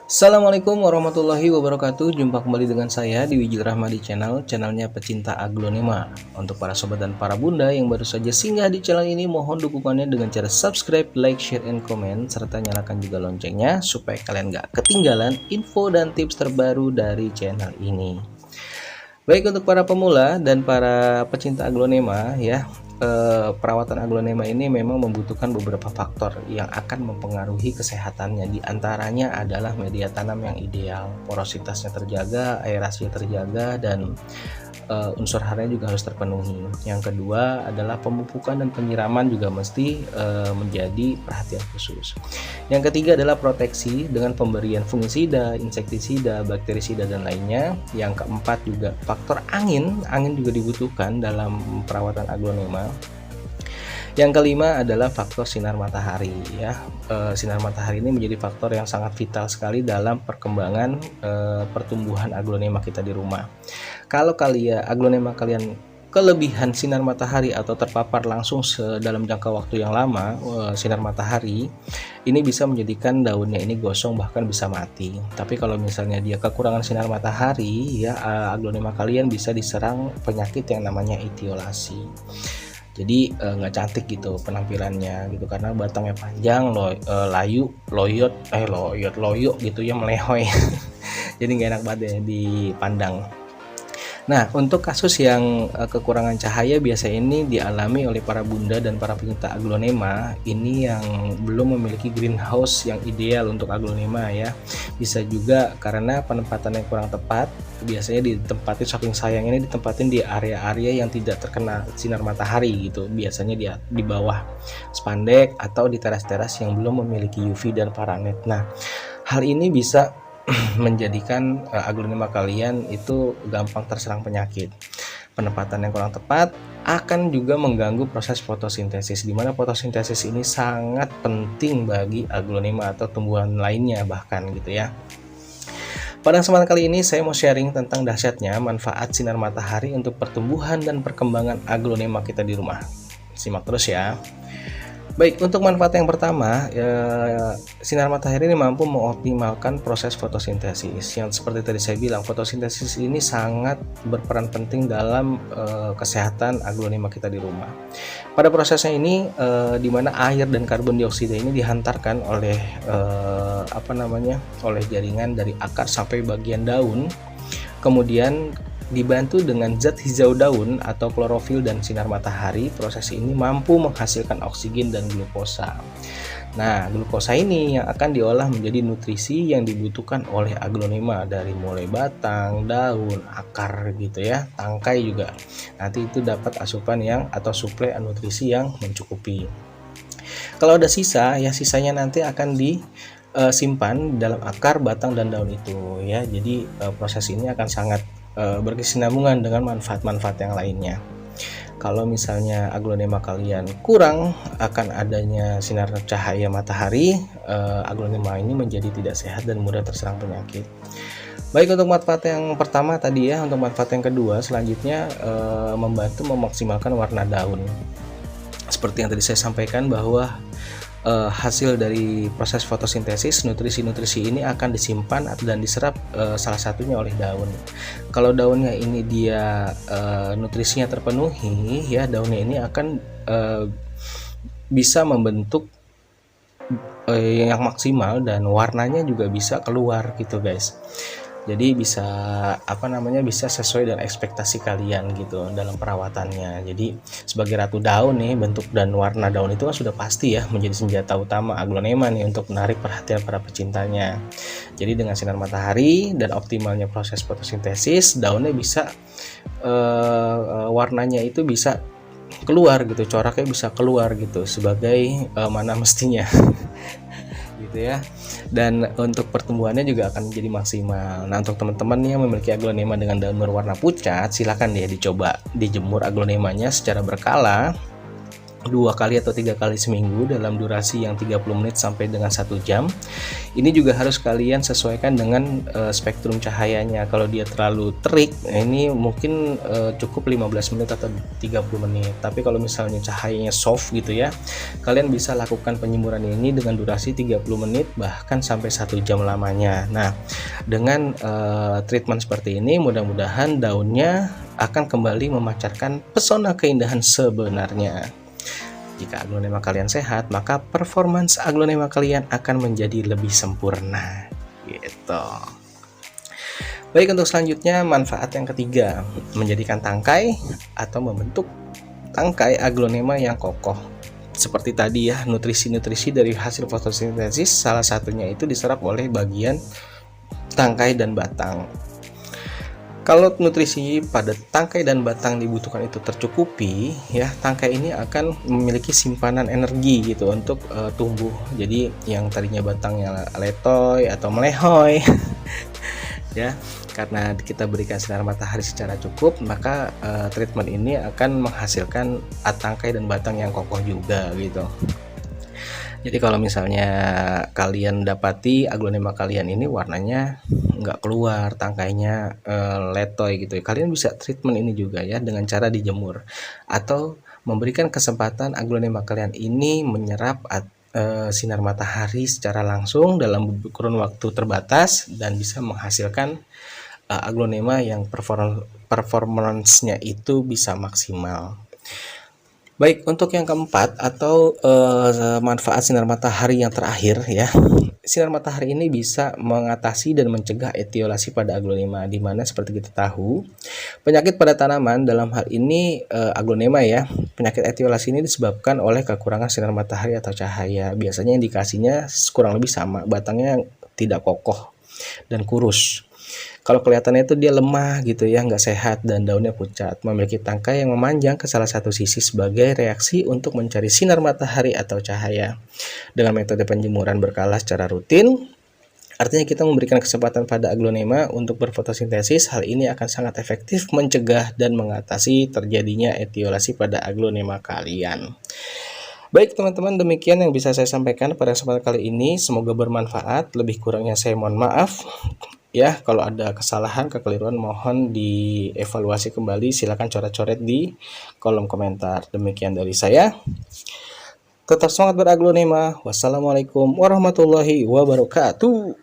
Assalamualaikum warahmatullahi wabarakatuh. Jumpa kembali dengan saya di Wijil Rahmadi channelnya pecinta aglonema. Untuk para sobat dan para bunda yang baru saja singgah di channel ini, mohon dukungannya dengan cara subscribe, like, share, and comment, serta nyalakan juga loncengnya supaya kalian gak ketinggalan info dan tips terbaru dari channel ini. Baik, untuk para pemula dan para pecinta aglonema ya, perawatan aglonema ini memang membutuhkan beberapa faktor yang akan mempengaruhi kesehatannya. Di antaranya adalah media tanam yang ideal, porositasnya terjaga, aerasinya terjaga, dan unsur harinya juga harus terpenuhi. Yang kedua adalah pemupukan dan penyiraman juga mesti menjadi perhatian khusus. Yang ketiga adalah proteksi dengan pemberian fungisida, insektisida, bakterisida, dan lainnya. Yang keempat juga faktor angin juga dibutuhkan dalam perawatan aglonema. Yang kelima adalah faktor sinar matahari ya. Sinar matahari ini menjadi faktor yang sangat vital sekali dalam perkembangan pertumbuhan aglonema kita di rumah. Kalau aglonema kalian kelebihan sinar matahari atau terpapar langsung dalam jangka waktu yang lama sinar matahari, ini bisa menjadikan daunnya ini gosong, bahkan bisa mati. Tapi kalau misalnya dia kekurangan sinar matahari ya, aglonema kalian bisa diserang penyakit yang namanya etiolasi. Jadi nggak cantik gitu penampilannya gitu, karena batangnya panjang, layu, loyot gitu ya, melehoi. Jadi nggak enak banget ya dipandang. Nah, untuk kasus yang kekurangan cahaya biasa ini dialami oleh para bunda dan para pencinta aglonema ini yang belum memiliki greenhouse yang ideal untuk aglonema ya. Bisa juga karena penempatan yang kurang tepat, biasanya ditempatin, saking sayangnya ditempatin di area-area yang tidak terkena sinar matahari gitu. Biasanya di bawah spandek atau di teras-teras yang belum memiliki UV dan paranet. Nah, hal ini bisa menjadikan aglonema kalian itu gampang terserang penyakit. Penempatan yang kurang tepat akan juga mengganggu proses fotosintesis, di mana fotosintesis ini sangat penting bagi aglonema atau tumbuhan lainnya bahkan gitu ya. Pada kesempatan kali ini saya mau sharing tentang dahsyatnya manfaat sinar matahari untuk pertumbuhan dan perkembangan aglonema kita di rumah. Simak terus ya. Baik, untuk manfaat yang pertama, sinar matahari ini mampu mengoptimalkan proses fotosintesis. Yang seperti tadi saya bilang, fotosintesis ini sangat berperan penting dalam kesehatan aglonema kita di rumah. Pada prosesnya ini, di mana air dan karbon dioksida ini dihantarkan oleh oleh jaringan dari akar sampai bagian daun, kemudian dibantu dengan zat hijau daun atau klorofil dan sinar matahari. Proses ini mampu menghasilkan oksigen dan glukosa. Nah, glukosa ini yang akan diolah menjadi nutrisi yang dibutuhkan oleh aglonema, dari mulai batang, daun, akar gitu ya, tangkai juga. Nanti itu dapat asupan atau suplai nutrisi yang mencukupi. Kalau ada sisa, ya sisanya nanti akan disimpan dalam akar, batang, dan daun itu ya. Jadi proses ini akan sangat berkesinambungan dengan manfaat-manfaat yang lainnya. Kalau misalnya aglonema kalian kurang akan adanya sinar cahaya matahari, aglonema ini menjadi tidak sehat dan mudah terserang penyakit. Baik, untuk manfaat yang pertama tadi ya. Untuk manfaat yang kedua selanjutnya, membantu memaksimalkan warna daun. Seperti yang tadi saya sampaikan bahwa hasil dari proses fotosintesis, nutrisi-nutrisi ini akan disimpan dan diserap salah satunya oleh daun. Kalau daunnya ini dia nutrisinya terpenuhi ya, daunnya ini akan bisa membentuk yang maksimal dan warnanya juga bisa keluar gitu guys. Jadi bisa bisa sesuai dengan ekspektasi kalian gitu dalam perawatannya. Jadi sebagai ratu daun nih, bentuk dan warna daun itu kan sudah pasti ya menjadi senjata utama aglonema nih untuk menarik perhatian para pecintanya. Jadi dengan sinar matahari dan optimalnya proses fotosintesis, daunnya bisa warnanya itu bisa keluar gitu, coraknya bisa keluar gitu sebagai mana mestinya. Gitu ya. Dan untuk pertumbuhannya juga akan menjadi maksimal. Nah, untuk teman-teman yang memiliki aglonema dengan daun berwarna pucat, silakan deh dicoba dijemur aglonemanya secara berkala 2 kali atau 3 kali seminggu dalam durasi yang 30 menit sampai dengan 1 jam. Ini juga harus kalian sesuaikan dengan spektrum cahayanya. Kalau dia terlalu terik, ini mungkin cukup 15 menit atau 30 menit. Tapi kalau misalnya cahayanya soft gitu ya, kalian bisa lakukan penjemuran ini dengan durasi 30 menit bahkan sampai 1 jam lamanya. Nah, dengan treatment seperti ini mudah-mudahan daunnya akan kembali memancarkan pesona keindahan sebenarnya. Jika aglonema kalian sehat, maka performance aglonema kalian akan menjadi lebih sempurna. Gitu. Baik, untuk selanjutnya manfaat yang ketiga, menjadikan tangkai atau membentuk tangkai aglonema yang kokoh. Seperti tadi ya, nutrisi-nutrisi dari hasil fotosintesis salah satunya itu diserap oleh bagian tangkai dan batang. Kalau nutrisi pada tangkai dan batang dibutuhkan itu tercukupi, ya tangkai ini akan memiliki simpanan energi gitu untuk tumbuh. Jadi yang tadinya batangnya letoy atau melehoi, ya karena kita berikan sinar matahari secara cukup, maka treatment ini akan menghasilkan tangkai dan batang yang kokoh juga gitu. Jadi kalau misalnya kalian dapati aglonema kalian ini warnanya nggak keluar, tangkainya letoy gitu ya, kalian bisa treatment ini juga ya dengan cara dijemur atau memberikan kesempatan aglonema kalian ini menyerap sinar matahari secara langsung dalam kurun waktu terbatas dan bisa menghasilkan aglonema yang performance-nya itu bisa maksimal. Baik, untuk yang keempat atau manfaat sinar matahari yang terakhir ya. Sinar matahari ini bisa mengatasi dan mencegah etiolasi pada aglonema, di mana seperti kita tahu, penyakit pada tanaman dalam hal ini aglonema ya. Penyakit etiolasi ini disebabkan oleh kekurangan sinar matahari atau cahaya. Biasanya indikasinya kurang lebih sama, batangnya tidak kokoh dan kurus. Kalau kelihatannya itu dia lemah gitu ya, nggak sehat dan daunnya pucat, memiliki tangkai yang memanjang ke salah satu sisi sebagai reaksi untuk mencari sinar matahari atau cahaya. Dengan metode penjemuran berkala secara rutin, artinya kita memberikan kesempatan pada aglonema untuk berfotosintesis. Hal ini akan sangat efektif mencegah dan mengatasi terjadinya etiolasi pada aglonema kalian. Baik teman-teman, demikian yang bisa saya sampaikan pada kesempatan kali ini. Semoga bermanfaat. Lebih kurangnya saya mohon maaf. Ya, kalau ada kesalahan, kekeliruan mohon dievaluasi kembali. Silakan coret-coret di kolom komentar. Demikian dari saya. Tetap semangat beraglonema. Wassalamualaikum warahmatullahi wabarakatuh.